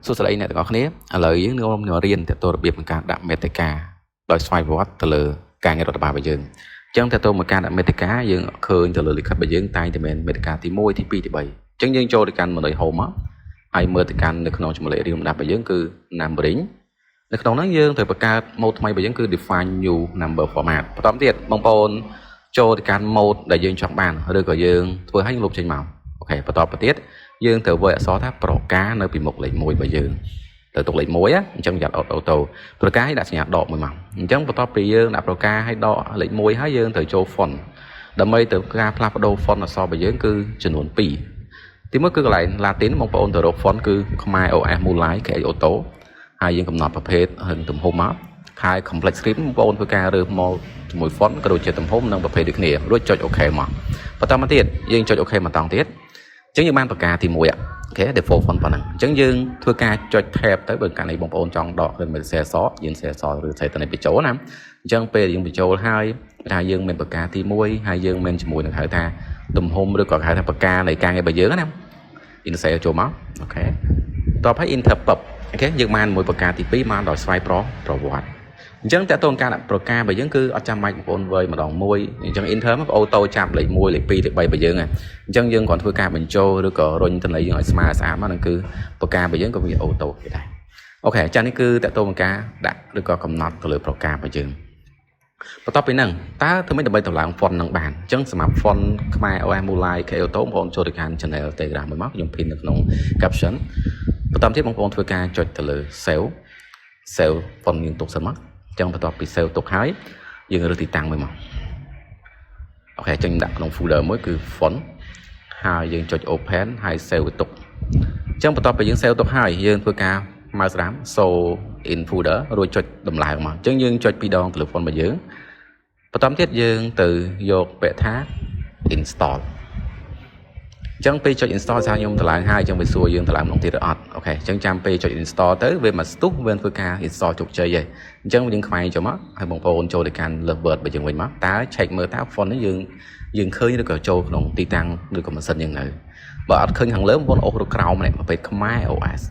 សួស្តីអ្នកទាំងអស់គ្នាឥឡូវយើងនឹងរៀនទៅទៅរបៀបនៃការដាក់មេតិកាដោយស្វ័យប្រវត្តិទៅលើការងាររដ្ឋបាលរបស់យើងអញ្ចឹងទៅមកការដាក់មេតិកាយើងឃើញទៅលើលិខិតរបស់យើងតែងតែមានមេតិកាទី1ទី2ទី3អញ្ចឹងយើងចូលទៅកាន់Manoj Home មកហើយមើលទៅកាន់នៅក្នុងចម្លែករៀងដាក់របស់យើងគឺ numbering នៅក្នុងហ្នឹងយើងត្រូវបង្កើត mode ថ្មីរបស់យើងគឺ define new number format បន្តទៀតបងប្អូនចូលទៅកាន់ mode ដែលយើងចង់បានឬក៏យើងធ្វើឲ្យលុបចេញមកអូខេបន្តទៀតយើងត្រូវវាយអក្សរថាប្រការនៅពីមុខលេខ1របស់យើងទៅទុកលេខ1អញ្ចឹងយ៉ាត់អូតូប្រការឲ្យដាក់សញ្ញាដកមួយមកអញ្ចឹងបន្ទាប់ពីយើងដាក់ប្រការឲ្យដកលេខ1ហើយយើងត្រូវចូល font ដើម្បីទៅការផ្លាស់ប្ដូរ font អក្សររបស់យើងគឺចំនួន2ទីមួយគឺកន្លែង Latin បងប្អូនទៅរក font គឺខ្មែរ OS Mulai KH Auto ហើយយើងកំណត់ប្រភេទហើយទំហំមកហើយ complex script បងប្អូនធ្វើការរើសមកជាមួយ font ក៏ដូចជាទំហំនិងប្រភេទដូចគ្នារួចចុច OK មកបន្តមកទៀតយើងចុច OK មកតង់ទៀតអញ្ចឹងយើងបានប្រការទី1អូខេ default font ប៉ុណ្ណឹងអញ្ចឹងយើងធ្វើការចុច tab ទៅបើកាលនេះបងប្អូនចង់ដកឬមិនសេសយើងសេសឬសេទៅនេះបញ្ចូលណាអញ្ចឹងពេលយើងបញ្ចូលហើយថាយើងមានប្រការទី1ហើយយើងមានជាមួយនឹងហៅថាទំហំឬក៏ហៅថាប្រការនៃការងាររបស់យើងណា insert ចូលមកអូខេតបហើយ enter pub អូខេយើងបានមួយប្រការទី2មកដល់ស្វ័យប្រវត្តិអញ្ចឹងតើតើការដាក់ប្រការរបស់យើងគឺអត់ចាំបាច់បងប្អូនវើយម្ដងមួយអញ្ចឹង enter មកអូតូចាប់លេខ1លេខ2លេខ3របស់យើងអញ្ចឹងយើងគ្រាន់ធ្វើការបញ្ចូលឬក៏រុញទៅលេខយើងឲ្យស្មើស្អាតមកហ្នឹងគឺប្រការរបស់យើងក៏វាអូតូគេដែរអូខេចា៎នេះគឺតើតើការដាក់ឬក៏កំណត់ទៅលើប្រការរបស់យើងបន្ទាប់ពីហ្នឹងតើធ្វើម៉េចដើម្បីតម្លើង font នឹងបានអញ្ចឹងសម្រាប់ font ខ្មែរ OS Mulai KH Auto បងប្អូនចូលទៅកាន់ channel Telegram មួយមកខ្ញុំ pin នៅក្នុង caption បន្តទៀតបងប្អូនធ្វើការចុចទៅលើ save font យើងទុកសិនមកអញ្ចឹងបន្ទាប់ពី save ទុកហើយយើងរើសទីតាំងមួយមកអូខេចឹងដាក់ក្នុង folder មួយគឺ font ហើយយើងចុច open ហើយ save ទុកអញ្ចឹងបន្ទាប់ពីយើង save ទុកហើយយើងធ្វើការ mouse ស្ដាំ show in folder រួចចុចដំឡើងមកអញ្ចឹងយើងចុច2ដងទៅលើ font របស់យើងបន្តទៀតយើងទៅយកពាក្យថា installអញ្ចឹងពេលចុច install ថាខ្ញុំតម្លើងហើយអញ្ចឹងវាសួរយើងតម្លើងម្ដងទៀតឬអត់អូខេអញ្ចឹងចាំពេលចុច install ទៅវាមកស្ទុះវាធ្វើការ install ជោគជ័យហើយអញ្ចឹងយើងខ្វែងចូលមកហើយបងប្អូនចូលទៅកាន់ Lovebird របស់យើងវិញមកតើ check មើលតើ font នេះយើងឃើញឬក៏ចូលក្នុងទីតាំងឬក៏ម៉ាស៊ីនយើងនៅបើអត់ឃើញខាងលើបងប្អូនអូសទៅក្រោមនេះប្រភេទខ្មែរ OS